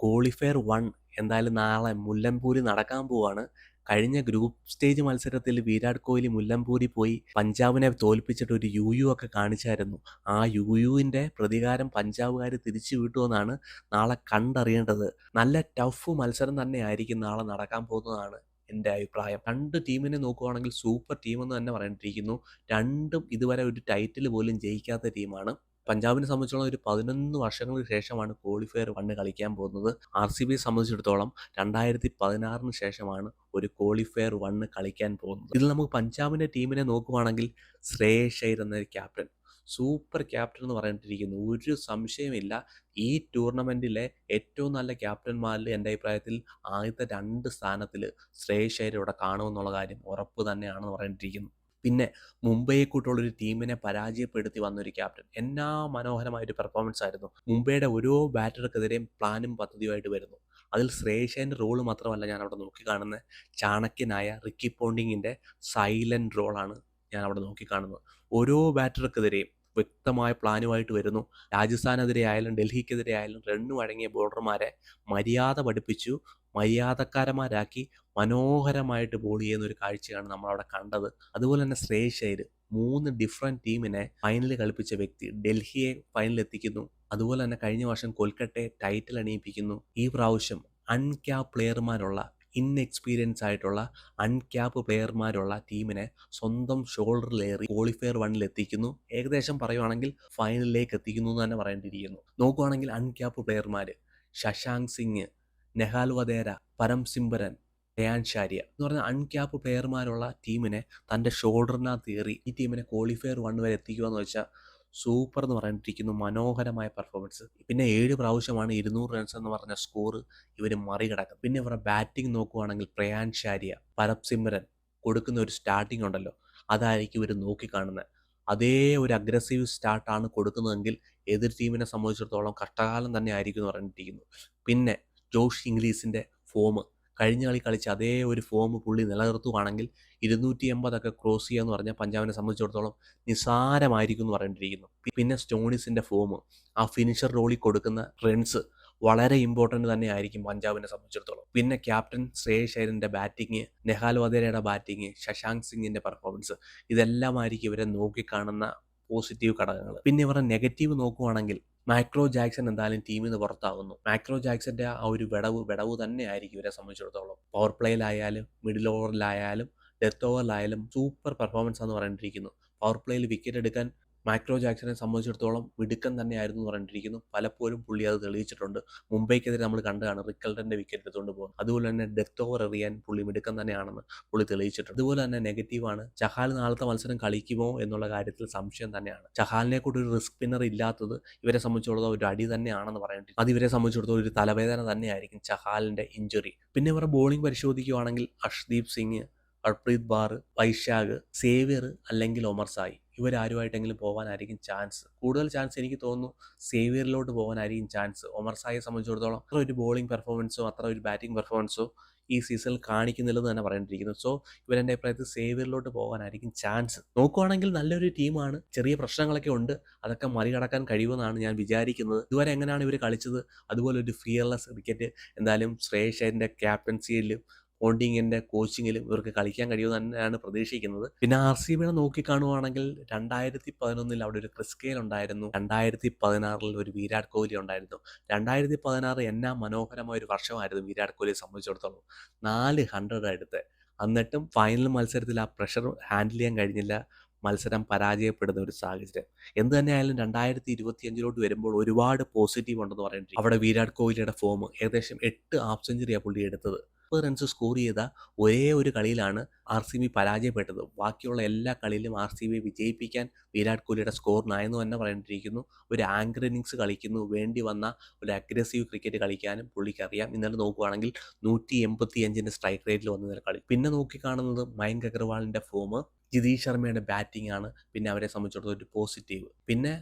Qualifier 1 എന്തായാലും നാളെ മുല്ലൻപൂരിൽ നടക്കാൻ പോവാണ്. കഴിഞ്ഞ ഗ്രൂപ്പ് സ്റ്റേജ് മത്സരത്തിൽ വിരാട് കോഹ്ലി മുല്ലൻപൂരിൽ പോയി പഞ്ചാബിനെ തോൽപ്പിച്ചിട്ട് ഒരു യുയു ഒക്കെ കാണിച്ചായിരുന്നു. ആ യുയുവിന്റെ പ്രതികാരം പഞ്ചാബുകാർ തിരിച്ചു വീട്ടുമെന്നാണ് നാളെ കണ്ടറിയേണ്ടത്. നല്ല ടഫ് മത്സരം തന്നെയായിരിക്കും നാളെ നടക്കാൻ പോകുന്നതാണ് എൻ്റെ അഭിപ്രായം. രണ്ട് ടീമിനെ നോക്കുവാണെങ്കിൽ സൂപ്പർ ടീമെന്ന് തന്നെ പറയേണ്ടിയിരിക്കുന്നു. രണ്ടും ഇതുവരെ ഒരു ടൈറ്റിൽ പോലും ജയിക്കാത്ത ടീമാണ്. പഞ്ചാബിനെ സംബന്ധിച്ചിടത്തോളം ഒരു 11 വർഷങ്ങൾക്ക് ശേഷമാണ് ക്വാളിഫയർ 1 കളിക്കാൻ പോകുന്നത്. ആർസിബിയെ സംബന്ധിച്ചിടത്തോളം 2016 ശേഷമാണ് ഒരു ക്വാളിഫയർ 1 കളിക്കാൻ പോകുന്നത്. ഇതിൽ നമുക്ക് പഞ്ചാബിന്റെ ടീമിനെ നോക്കുവാണെങ്കിൽ ശ്രേയസ് അയ്യർ എന്ന ക്യാപ്റ്റൻ, സൂപ്പർ ക്യാപ്റ്റൻ എന്ന് പറഞ്ഞിട്ടിരിക്കുന്നു. ഒരു സംശയമില്ല, ഈ ടൂർണമെന്റിലെ ഏറ്റവും നല്ല ക്യാപ്റ്റന്മാരിൽ എൻ്റെ അഭിപ്രായത്തിൽ ആദ്യത്തെ 2 സ്ഥാനത്തിൽ ശ്രേയസ് അയ്യർ ഇവിടെ കാണുമെന്നുള്ള കാര്യം ഉറപ്പ് തന്നെയാണെന്ന് പറഞ്ഞിട്ടിരിക്കുന്നു. പിന്നെ മുംബൈയെ കൂട്ടുള്ളൊരു ടീമിനെ പരാജയപ്പെടുത്തി വന്നൊരു ക്യാപ്റ്റൻ, എന്നാ മനോഹരമായൊരു പെർഫോമൻസ് ആയിരുന്നു. മുംബൈയുടെ ഓരോ ബാറ്റർക്കെതിരെയും പ്ലാനും പദ്ധതിയുമായിട്ട് വരുന്നു. അതിൽ ശ്രേയസ് അയ്യറിന്റെ റോള് മാത്രമല്ല ഞാൻ അവിടെ നോക്കിക്കാണുന്നത്, ചാണക്യനായ റിക്കി പോണ്ടിങ്ങിന്റെ സൈലന്റ് റോളാണ് ഞാൻ അവിടെ നോക്കിക്കാണുന്നത്. ഓരോ ബാറ്റർക്കെതിരെയും വ്യക്തമായ പ്ലാനുമായിട്ട് വരുന്നു. രാജസ്ഥാനെതിരെ ആയാലും ഡൽഹിക്കെതിരെ ആയാലും റണ്ണ് വഴങ്ങിയ ബോളർമാരെ മര്യാദ പഠിപ്പിച്ചു, മര്യാദക്കാരന്മാരാക്കി മനോഹരമായിട്ട് ബോൾ ചെയ്യുന്ന ഒരു കാഴ്ചയാണ് നമ്മളവിടെ കണ്ടത്. അതുപോലെ തന്നെ ശ്രേയസ് അയ്യർ 3 ഡിഫറെന്റ് ടീമിനെ ഫൈനലിൽ കളിപ്പിച്ച വ്യക്തി, ഡൽഹിയെ ഫൈനലിൽ എത്തിക്കുന്നു. അതുപോലെ തന്നെ കഴിഞ്ഞ വർഷം കൊൽക്കത്തയെ ടൈറ്റിൽ അണിയിപ്പിക്കുന്നു. ഈ പ്രാവശ്യം അൺക്യാപ്പ് പ്ലെയർമാരുള്ള, ഇൻഎക്സ്പീരിയൻസ് ആയിട്ടുള്ള അൺക്യാപ്പ് പ്ലെയർമാരുള്ള ടീമിനെ സ്വന്തം ഷോൾഡറിലേറി ക്വാളിഫയർ 1 എത്തിക്കുന്നു. ഏകദേശം പറയുവാണെങ്കിൽ ഫൈനലിലേക്ക് എത്തിക്കുന്നു എന്ന് തന്നെ പറയേണ്ടിയിരിക്കുന്നു. നോക്കുവാണെങ്കിൽ അൺക്യാപ്പ് പ്ലെയർമാർ ശശാങ്ക് സിംഗ്, നെഹാൽ വധേര, പരം സിംബരൻ, ഡയാൻ ഷാരിയ എന്ന് പറഞ്ഞ അൺക്യാപ്പ് പ്ലെയർമാരുള്ള ടീമിനെ തൻ്റെ ഷോൾഡറിനകത്ത് കയറി ഈ ടീമിനെ ക്വാളിഫയർ 1 വരെ എത്തിക്കുക എന്ന് വെച്ചാൽ സൂപ്പർ എന്ന് പറഞ്ഞിട്ടിരിക്കുന്നു. മനോഹരമായ പെർഫോമൻസ്. പിന്നെ 7 പ്രാവശ്യമാണ് 200 റൺസ് എന്ന് പറഞ്ഞ സ്കോർ ഇവർ മറികടക്കും. പിന്നെ ഇവരുടെ ബാറ്റിംഗ് നോക്കുവാണെങ്കിൽ പ്രയാൻ ഷാരിയ, പരബ് സിമ്രൻ കൊടുക്കുന്ന ഒരു സ്റ്റാർട്ടിംഗ് ഉണ്ടല്ലോ, അതായിരിക്കും ഇവർ നോക്കിക്കാണുന്നത്. അതേ ഒരു അഗ്രസീവ് സ്റ്റാർട്ടാണ് കൊടുക്കുന്നതെങ്കിൽ എതിർ ടീമിനെ സംബന്ധിച്ചിടത്തോളം കഷ്ടകാലം തന്നെ ആയിരിക്കും എന്ന് പറഞ്ഞിട്ടിരിക്കുന്നു. പിന്നെ ജോഷ് ഇംഗ്ലീസിന്റെ ഫോം, കഴിഞ്ഞ കളി കളിച്ച അതേ ഒരു ഫോം പുള്ളി നിലനിർത്തുവാണെങ്കിൽ 280 ക്രോസ് ചെയ്യുക എന്ന് പറഞ്ഞാൽ പഞ്ചാബിനെ സംബന്ധിച്ചിടത്തോളം നിസ്സാരമായിരിക്കും എന്ന് പറഞ്ഞിട്ടിരിക്കുന്നു. പിന്നെ സ്റ്റോണിസിന്റെ ഫോം, ആ ഫിനിഷർ റോളിൽ കൊടുക്കുന്ന റൺസ് വളരെ ഇമ്പോർട്ടൻ്റ് തന്നെ ആയിരിക്കും പഞ്ചാബിനെ സംബന്ധിച്ചിടത്തോളം. പിന്നെ ക്യാപ്റ്റൻ ശ്രേയസ് അയ്യറിന്റെ ബാറ്റിംഗ്, നെഹാൽ വധേരയുടെ ബാറ്റിംഗ്, ശശാങ്ക് സിംഗിന്റെ പെർഫോമൻസ്, ഇതെല്ലാമായിരിക്കും ഇവരെ നോക്കിക്കാണുന്ന പോസിറ്റീവ് ഘടകങ്ങൾ. പിന്നെ ഇവരുടെ നെഗറ്റീവ് നോക്കുവാണെങ്കിൽ മാക്രോ ജാക്സൺ എന്തായാലും ടീമിൽ നിന്ന് പുറത്താകുന്നു. മാക്രോ ജാക്സന്റെ ആ ഒരു വിടവ് തന്നെ ആയിരിക്കും ഇവരെ സംബന്ധിച്ചിടത്തോളം. പവർ പ്ലേയിലായാലും മിഡിൽ ഓവറിലായാലും ഡെത്ത് ഓവറിലായാലും സൂപ്പർ പെർഫോമൻസ് എന്ന് പറഞ്ഞിട്ടിരിക്കുന്നു. പവർ പ്ലേയിൽ വിക്കറ്റ് എടുക്കാൻ മാക്രോ ജാക്സനെ സംബന്ധിച്ചിടത്തോളം മിടുക്കൻ തന്നെയായിരുന്നു എന്ന് പറഞ്ഞിട്ടിരിക്കുന്നു. പലപ്പോഴും പുള്ളി അത് തെളിയിച്ചിട്ടുണ്ട്. മുംബൈക്കെതിരെ നമ്മൾ കണ്ടതാണ് റിക്കൽട്ടന്റെ വിക്കറ്റ് എടുത്തുകൊണ്ട് പോകുന്നത്. അതുപോലെ തന്നെ ഡെത്ത് ഓവർ എറിയാൻ പുള്ളി മിടുക്കൻ തന്നെയാണെന്ന് പുള്ളി തെളിയിച്ചിട്ടുണ്ട്. അതുപോലെ തന്നെ നെഗറ്റീവാണ്, ചഹാൽ നാളത്തെ മത്സരം കളിക്കുമോ എന്നുള്ള കാര്യത്തിൽ സംശയം തന്നെയാണ്. ചഹാലിനെ കൂടി ഒരു റിസ്ക് സ്പിന്നർ ഇല്ലാത്തത് ഇവരെ സംബന്ധിച്ചിടത്തോളം ഒരു അടി തന്നെയാണെന്ന് പറയേണ്ടി. അത് ഇവരെ സംബന്ധിച്ചിടത്തോളം ഒരു തലവേദന തന്നെയായിരിക്കും ചഹാലിന്റെ ഇഞ്ചുറി. പിന്നെ ഇവരുടെ ബോളിംഗ് പരിശോധിക്കുകയാണെങ്കിൽ അർഷ്ദീപ് സിംഗ്, ഹർപ്രീത് ബാർ, വൈശാഖ്, സേവ്യർ അല്ലെങ്കിൽ ഒമർ സായി, ഇവരാരുമായിട്ടെങ്കിലും പോകാനായിരിക്കും ചാൻസ്. കൂടുതൽ ചാൻസ് എനിക്ക് തോന്നുന്നു സേവിയറിലോട്ട് പോകാനായിരിക്കും ചാൻസ്. ഒമർ സായിയെ സംബന്ധിച്ചിടത്തോളം അത്ര ഒരു ബോളിംഗ് പെർഫോമൻസോ അത്ര ഒരു ബാറ്റിംഗ് പെർഫോമൻസോ ഈ സീസണിൽ കാണിക്കുന്നില്ലെന്ന് തന്നെ പറയേണ്ടിയിരിക്കുന്നു. സോ ഇവരെൻ്റെ അഭിപ്രായത്തിൽ സേവിയറിലോട്ട് പോകാനായിരിക്കും ചാൻസ്. നോക്കുവാണെങ്കിൽ നല്ലൊരു ടീമാണ്, ചെറിയ പ്രശ്നങ്ങളൊക്കെ ഉണ്ട്, അതൊക്കെ മറികടക്കാൻ കഴിയുമെന്നാണ് ഞാൻ വിചാരിക്കുന്നത്. ഇതുവരെ എങ്ങനെയാണ് ഇവർ കളിച്ചത് അതുപോലെ ഒരു ഫിയർലെസ് ക്രിക്കറ്റ് എന്തായാലും ശ്രേയസ് അയ്യറിന്റെ ക്യാപ്റ്റൻസിയിലും പോണ്ടിങ്ങിന്റെ കോച്ചിങ്ങിലും ഇവർക്ക് കളിക്കാൻ കഴിയുമെന്ന് തന്നെയാണ് പ്രതീക്ഷിക്കുന്നത്. പിന്നെ RCBയെ നോക്കിക്കാണുവാണെങ്കിൽ 2011 അവിടെ ഒരു ക്രിസ് ഗെയിൽ ഉണ്ടായിരുന്നു, 2016 ഒരു വിരാട് കോഹ്ലി ഉണ്ടായിരുന്നു. 2016 എന്നാ മനോഹരമായ ഒരു വർഷമായിരുന്നു വിരാട് കോഹ്ലിയെ സംബന്ധിച്ചിടത്തോളം. 400 എടുത്ത്, എന്നിട്ടും ഫൈനൽ മത്സരത്തിൽ ആ പ്രഷർ ഹാൻഡിൽ ചെയ്യാൻ കഴിഞ്ഞില്ല, മത്സരം പരാജയപ്പെടുന്ന ഒരു സാഹചര്യം. എന്ത് തന്നെയായാലും 2025 വരുമ്പോൾ ഒരുപാട് പോസിറ്റീവ് ഉണ്ടെന്ന് പറയുന്നത്. അവിടെ വിരാട് കോഹ്ലിയുടെ ഫോം ഏകദേശം 8 ഹാഫ് സെഞ്ചുറിയാണ് പുള്ളി എടുത്തത്. 30 റൺസ് സ്കോർ ചെയ്ത ഒരേ ഒരു കളിയിലാണ് RCB പരാജയപ്പെട്ടത്. ബാക്കിയുള്ള എല്ലാ കളിയിലും RCB വിജയിപ്പിക്കാൻ വിരാട് കോഹ്ലിയുടെ സ്കോറിനായെന്ന് തന്നെ പറയേണ്ടിയിരിക്കുന്നു. ഒരു ആങ്കർ ഇന്നിങ്സ് കളിക്കുന്നു, വേണ്ടി വന്ന ഒരു അഗ്രസീവ് ക്രിക്കറ്റ് കളിക്കാനും പുള്ളിക്കറിയാം. ഇന്നലെ നോക്കുകയാണെങ്കിൽ 185 സ്ട്രൈക്ക് റേറ്റിൽ വന്ന കളി. പിന്നെ നോക്കിക്കാണുന്നത് മയങ്ക് അഗർവാളിന്റെ ഫോം, ജിതീഷ് ശർമ്മയുടെ ബാറ്റിംഗ് ആണ് പിന്നെ അവരെ സംബന്ധിച്ചിടത്തോളം ഒരു പോസിറ്റീവ്. പിന്നെ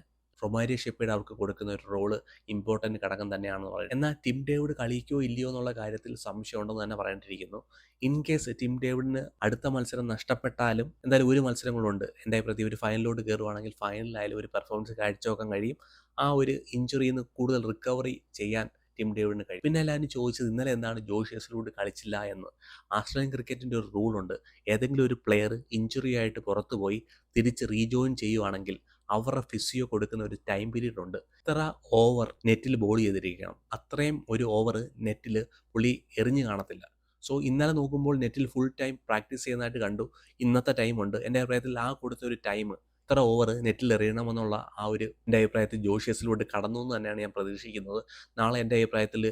റൊമാരിയോ ഷെപ്പേർഡ് അവർക്ക് കൊടുക്കുന്ന ഒരു റോള് ഇമ്പോർട്ടൻറ്റ് ഘടകം തന്നെയാണെന്ന് പറയുന്നത്. എന്നാൽ ടിം ഡേവിഡ് കളിക്കോ ഇല്ലയോ എന്നുള്ള കാര്യത്തിൽ സംശയമുണ്ടെന്ന് തന്നെ പറയേണ്ടിയിരിക്കുന്നു. ഇൻ കേസ് ടിം ഡേവിഡിന് അടുത്ത മത്സരം നഷ്ടപ്പെട്ടാലും എന്തായാലും ഒരു മത്സരങ്ങളുണ്ട് എൻ്റെ പ്രതി ഒരു ഫൈനലിലോട്ട് കയറുവാണെങ്കിൽ ഫൈനലിലായാലും ഒരു പെർഫോമൻസ് കാഴ്ചവെക്കാൻ കഴിയും. ആ ഒരു ഇഞ്ചുറിയിൽ നിന്ന് കൂടുതൽ റിക്കവറി ചെയ്യാൻ ടിം ഡേവിഡിന് കഴിയും. പിന്നെ എല്ലാവരും ചോദിച്ചത് ഇന്നലെ എന്താണ് ജോഷ് ഹേസൽവുഡ് കളിച്ചില്ല എന്ന്. ആസ്ട്രേലിയൻ ക്രിക്കറ്റിൻ്റെ ഒരു റൂളുണ്ട്. ഏതെങ്കിലും ഒരു പ്ലെയർ ഇഞ്ചുറി ആയിട്ട് പുറത്തു പോയി തിരിച്ച് റീജോയിൻ ചെയ്യുവാണെങ്കിൽ അവരുടെ ഫിസിയോ കൊടുക്കുന്ന ഒരു ടൈം പീരീഡ് ഉണ്ട്. ഇത്ര ഓവർ നെറ്റിൽ ബോൾ ചെയ്തിരിക്കണം, അത്രയും ഒരു ഓവർ നെറ്റിൽ പുള്ളി എറിഞ്ഞു കാണത്തില്ല. സോ ഇന്നലെ നോക്കുമ്പോൾ നെറ്റിൽ ഫുൾ ടൈം പ്രാക്ടീസ് ചെയ്യുന്നതായിട്ട് കണ്ടു. ഇന്നത്തെ ടൈമുണ്ട്. എൻ്റെ അഭിപ്രായത്തിൽ ആ കൊടുത്ത ഒരു ടൈം ഇത്ര ഓവർ നെറ്റിൽ എറിയണമെന്നുള്ള ആ ഒരു എൻ്റെ അഭിപ്രായത്തിൽ ജോഷ് ഹേസൽവുഡ് കടന്നു എന്ന് തന്നെയാണ് ഞാൻ പ്രതീക്ഷിക്കുന്നത്. നാളെ എൻ്റെ അഭിപ്രായത്തിൽ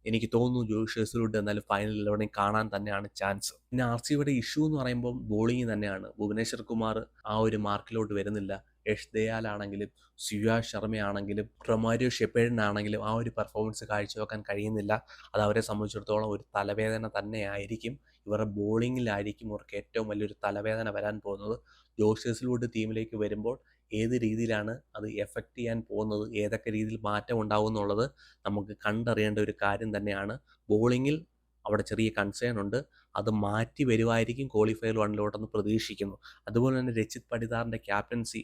എനിക്ക് തോന്നുന്നു ജോഷ് ഹേസൽവുഡ് എന്നാലും ഫൈനൽ 11 കാണാൻ തന്നെയാണ് ചാൻസ്. പിന്നെ ആർ സി ബിയുടെ ഇഷ്യൂ എന്ന് പറയുമ്പോൾ ബോളിംഗ് തന്നെയാണ്. ഭുവനേശ്വർ കുമാർ ആ ഒരു മാർക്കിലോട്ട് വരുന്നില്ല. യഷ് ദയാൽ ആണെങ്കിലും സുയാഷ് ശർമ്മയാണെങ്കിലും റൊമാരിയോ ഷെപ്പേർഡിനാണെങ്കിലും ആ ഒരു പെർഫോമൻസ് കാഴ്ചവെക്കാൻ കഴിയുന്നില്ല. അത് അവരെ സംബന്ധിച്ചിടത്തോളം ഒരു തലവേദന തന്നെയായിരിക്കും. ഇവരുടെ ബോളിങ്ങിലായിരിക്കും ഇവർക്ക് ഏറ്റവും വലിയൊരു തലവേദന വരാൻ പോകുന്നത്. ജോഷ് ഹേസൽവുഡ് ടീമിലേക്ക് വരുമ്പോൾ ഏത് രീതിയിലാണ് അത് എഫക്റ്റ് ചെയ്യാൻ പോകുന്നത്, ഏതൊക്കെ രീതിയിൽ മാറ്റം ഉണ്ടാവും എന്നുള്ളത് നമുക്ക് കണ്ടറിയേണ്ട ഒരു കാര്യം തന്നെയാണ്. ബോളിങ്ങിൽ അവിടെ ചെറിയ കൺസേൺ ഉണ്ട്. അത് മാറ്റി വരുമായിരിക്കും ക്വാളിഫയർ 1 പ്രതീക്ഷിക്കുന്നു. അതുപോലെ തന്നെ രച്ചിത് പടിദാറിൻ്റെ captaincy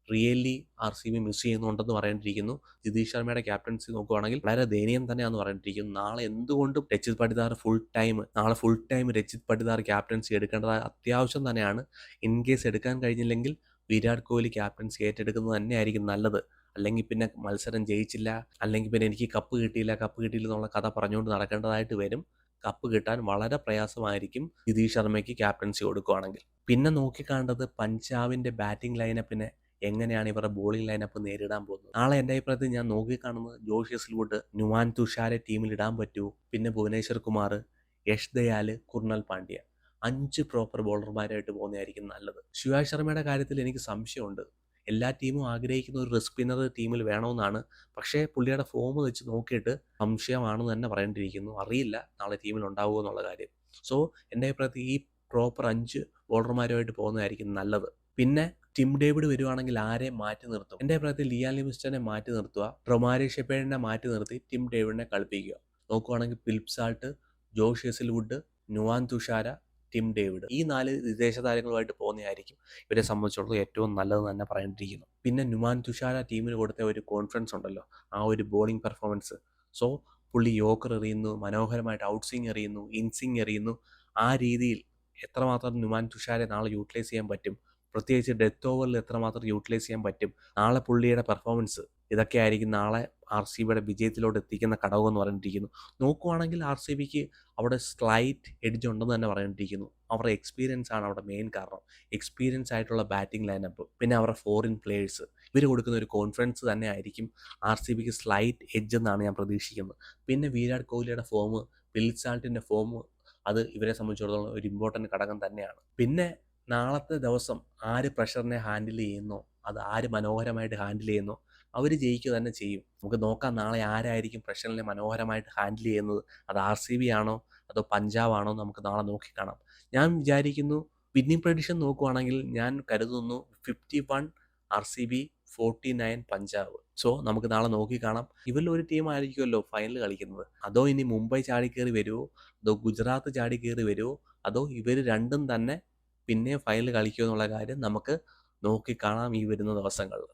really R C B miss ചെയ്യുന്നുണ്ടെന്ന് പറയേണ്ടിയിരിക്കുന്നു. ജിതീഷ് ശർമ്മയുടെ ക്യാപ്റ്റൻസി നോക്കുകയാണെങ്കിൽ വളരെ ദയനീയം തന്നെയാണെന്ന് പറയേണ്ടിയിരിക്കുന്നു. നാളെ എന്തുകൊണ്ടും Rajat Patidar full time Rajat Patidar captaincy എടുക്കേണ്ടത് അത്യാവശ്യം തന്നെയാണ്. ഇൻ കേസ് എടുക്കാൻ കഴിഞ്ഞില്ലെങ്കിൽ വിരാട് കോഹ്ലി ക്യാപ്റ്റൻസി ഏറ്റെടുക്കുന്നത് തന്നെയായിരിക്കും നല്ലത്. അല്ലെങ്കിൽ പിന്നെ മത്സരം ജയിച്ചില്ല, അല്ലെങ്കിൽ പിന്നെ എനിക്ക് കപ്പ് കിട്ടിയില്ല എന്നുള്ള കഥ പറഞ്ഞുകൊണ്ട് നടക്കേണ്ടതായിട്ട് വരും. കപ്പ് കിട്ടാൻ വളരെ പ്രയാസമായിരിക്കും ജിതീഷ് ശർമ്മയ്ക്ക് ക്യാപ്റ്റൻസി കൊടുക്കുകയാണെങ്കിൽ. പിന്നെ നോക്കിക്കാണ്ടത് പഞ്ചാബിൻ്റെ ബാറ്റിംഗ് ലൈനപ്പിനെ എങ്ങനെയാണ് ഇവരുടെ ബോളിംഗ് ലൈനപ്പ് നേരിടാൻ പോകുന്നത്. നാളെ എൻ്റെ അഭിപ്രായത്തിൽ ഞാൻ നോക്കിക്കാണുന്നത് ജോഷ് ഹേസൽവുഡ്, നുവാൻ തുഷാരെ ടീമിൽ ഇടാൻ പറ്റൂ. പിന്നെ ഭുവനേശ്വർ കുമാർ, യഷ് ദയാൽ, കുർണൽ പാണ്ഡ്യ 5 പ്രോപ്പർ ബോളർമാരായിട്ട് പോകുന്നതായിരിക്കും നല്ലത്. സുയാഷ് ശർമ്മയുടെ കാര്യത്തിൽ എനിക്ക് സംശയമുണ്ട്. എല്ലാ ടീമും ആഗ്രഹിക്കുന്ന ഒരു റിസ്ക് സ്പിന്നർ ടീമിൽ വേണമെന്നാണ്. പക്ഷേ പുള്ളിയുടെ ഫോം വെച്ച് നോക്കിയിട്ട് സംശയമാണെന്ന് തന്നെ പറയേണ്ടിയിരിക്കുന്നു. അറിയില്ല നാളെ ടീമിൽ ഉണ്ടാവുമോ എന്നുള്ള കാര്യം. സോ എൻ്റെ അഭിപ്രായത്തിൽ ഈ പ്രോപ്പർ 5 ബോളർമാരുമായിട്ട് പോകുന്നതായിരിക്കും നല്ലത്. പിന്നെ ടിം ഡേവിഡ് വരുവാണെങ്കിൽ ആരെ മാറ്റി നിർത്തും? എൻ്റെ അഭിപ്രായത്തിൽ ലിയാൻ ലിവിങ്സ്റ്റനെ മാറ്റി നിർത്തുക, റൊമാരിയോ ഷെപ്പേർഡിനെ മാറ്റി നിർത്തി ടിം ഡേവിഡിനെ കളിപ്പിക്കുക. നോക്കുവാണെങ്കിൽ Philip salt, Josh Hazlewood, Nuwan Thushara, Tim David, ഈ 4 വിദേശ താരങ്ങളുമായിട്ട് പോകുന്നതായിരിക്കും ഇവരെ സംബന്ധിച്ചിടത്തോളം ഏറ്റവും നല്ലതെന്ന് തന്നെ പറയേണ്ടിയിരിക്കുന്നു. പിന്നെ നുവാൻ തുഷാര ടീമിന് കൊടുത്ത ഒരു കോൺഫിഡൻസ് ഉണ്ടല്ലോ, ആ ഒരു ബോളിംഗ് പെർഫോമൻസ്. സോ പുള്ളി യോക്കർ എറിയുന്നു, മനോഹരമായിട്ട് ഔട്ട് സ്വിങ് എറിയുന്നു, ഇൻസ്വിങ് എറിയുന്നു. ആ രീതിയിൽ എത്രമാത്രം നുവാൻ തുഷാരെ നാളെ യൂട്ടിലൈസ് ചെയ്യാൻ പറ്റും, പ്രത്യേകിച്ച് ഡെത്ത് ഓവറിൽ എത്രമാത്രം യൂട്ടിലൈസ് ചെയ്യാൻ പറ്റും, നാളെ പുള്ളിയുടെ പെർഫോമൻസ്, ഇതൊക്കെ ആയിരിക്കും നാളെ ആർ സി ബിയുടെ വിജയത്തിലോട്ട് എത്തിക്കുന്ന ഘടകം എന്ന് പറഞ്ഞിട്ടിരിക്കുന്നു. നോക്കുവാണെങ്കിൽ ആർ സി ബിക്ക് അവിടെ സ്ലൈറ്റ് എഡ്ജ് ഉണ്ടെന്ന് തന്നെ പറയേണ്ടിയിരിക്കുന്നു. അവരുടെ എക്സ്പീരിയൻസ് ആണ് അവിടെ മെയിൻ കാരണം. എക്സ്പീരിയൻസ് ആയിട്ടുള്ള ബാറ്റിംഗ് ലൈനപ്പ്, പിന്നെ അവരുടെ ഫോറിൻ പ്ലേയേഴ്സ്, ഇവർ കൊടുക്കുന്ന ഒരു കോൺഫിഡൻസ് തന്നെ ആയിരിക്കും ആർ സി ബിക്ക് സ്ലൈറ്റ് എഡ്ജ് എന്നാണ് ഞാൻ പ്രതീക്ഷിക്കുന്നത്. പിന്നെ വിരാട് കോഹ്ലിയുടെ ഫോം, ഫിലിപ്പ് സാൾട്ടിൻ്റെ ഫോം, അത് ഇവരെ സംബന്ധിച്ചിടത്തോളം ഒരു ഇമ്പോർട്ടൻറ്റ് ഘടകം തന്നെയാണ്. പിന്നെ നാളത്തെ ദിവസം ആര് പ്രഷറിനെ ഹാൻഡിൽ ചെയ്യുന്നോ, അത് ആര് മനോഹരമായിട്ട് ഹാൻഡിൽ ചെയ്യുന്നോ അവർ ജയിക്കുക തന്നെ ചെയ്യും. നമുക്ക് നോക്കാം നാളെ ആരായിരിക്കും പ്രഷറിനെ മനോഹരമായിട്ട് ഹാൻഡിൽ ചെയ്യുന്നത്. അത് ആർ സി ബി ആണോ അതോ പഞ്ചാബ് ആണോ നമുക്ക് നാളെ നോക്കിക്കാണാം. ഞാൻ വിചാരിക്കുന്നു വിന്നിംഗ് പ്രഡിക്ഷൻ നോക്കുവാണെങ്കിൽ ഞാൻ കരുതുന്നു 51 R C B, 49 Punjab. So നമുക്ക് നാളെ നോക്കിക്കാണാം. ഇവരിൽ ഒരു ടീം ആയിരിക്കുമല്ലോ ഫൈനൽ കളിക്കുന്നത്. അതോ ഇനി മുംബൈ ചാടിക്കയറി വരുമോ, അതോ ഗുജറാത്ത് ചാടിക്കയറി വരുമോ, അതോ ഇവർ രണ്ടും തന്നെ പിന്നെ ഫൈനൽ കളിക്കുമോ എന്നുള്ള കാര്യം നമുക്ക് നോക്കിക്കാണാം ഈ വരുന്ന ദിവസങ്ങളിൽ.